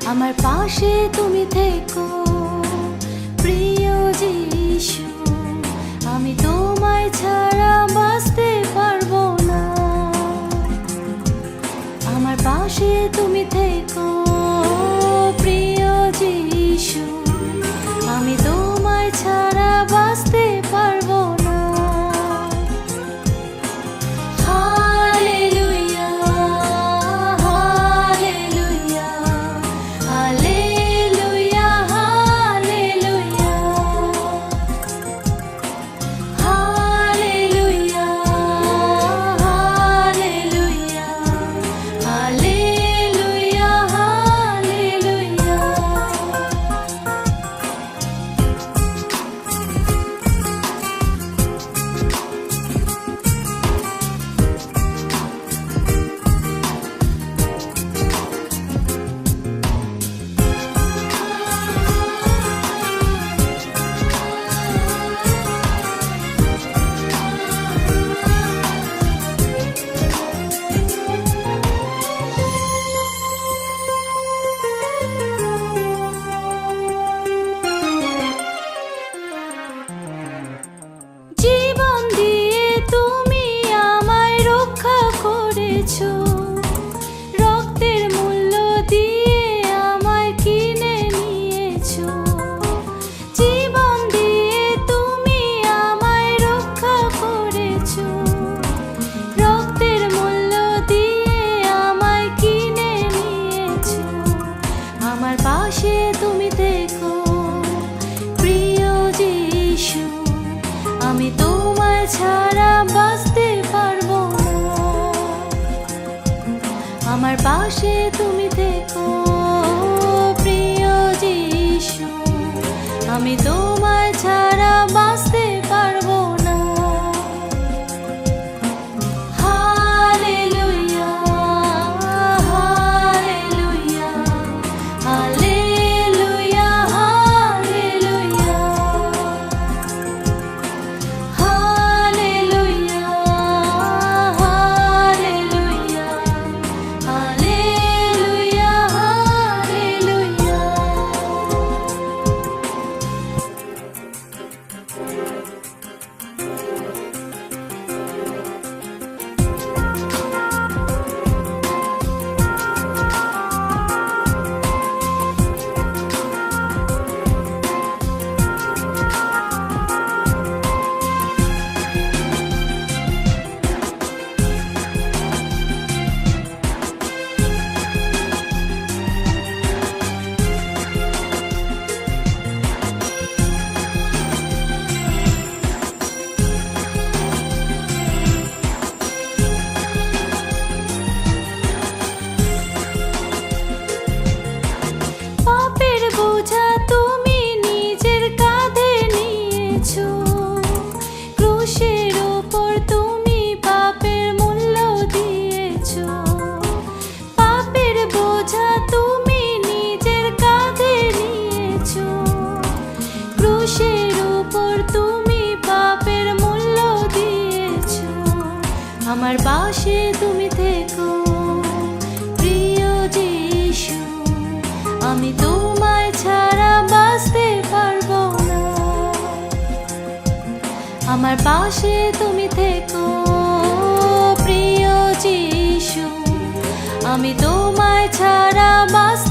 আমার পাশে তুমি থেকো প্রিয় যিশু, আমি তোমায় ছাড়া বাঁচতে পারবো না। আমার পাশে তুমি থেকো প্রিয় যিশু, আমি তোমায় ছাড়া বাঁচতে পারবো না। Hallelujah, hallelujah, hallelujah, hallelujah, hallelujah, hallelujah, hallelujah, hallelujah. জীবন দিয়ে তুমি আমায় রক্ষা করেছো, রক্তের মূল্য দিয়ে আমায় কিনে নিয়েছো। জীবন দিয়ে তুমি আমায় রক্ষা করেছো, রক্তের মূল্য দিয়ে আমায় কিনে নিয়েছো। আমার পাশে তুমি থেকো প্রিয় যিশু, আমি তোমায় ছাড়া বাঁচতে পারবো না। আমার পাশে তুমি থেকো প্রিয় যিশু, আমি তোমায় ছাড়া বাঁচতে পারবো না। Hallelujah, hallelujah, hallelujah, hallelujah, hallelujah, hallelujah, hallelujah, hallelujah. পাপের বোঝা তুমি নিজের কাঁধে নিয়েছো, ক্রুশের ওপর তুমি পাপের মূল্য দিয়েছো। পাপের বোঝা তুমি নিজের কাঁধে নিয়েছো, ক্রুশের ওপর তুমি পাপের মূল্য দিয়েছো। আমার পাশে তুমি থেকো প্রিয় যিশু, আমি তোমায় ছাড়া বাঁচতে পারবো না। আমার পাশে তুমি থেকো প্রিয় যিশু, আমি তোমায় ছাড়া বাঁচতে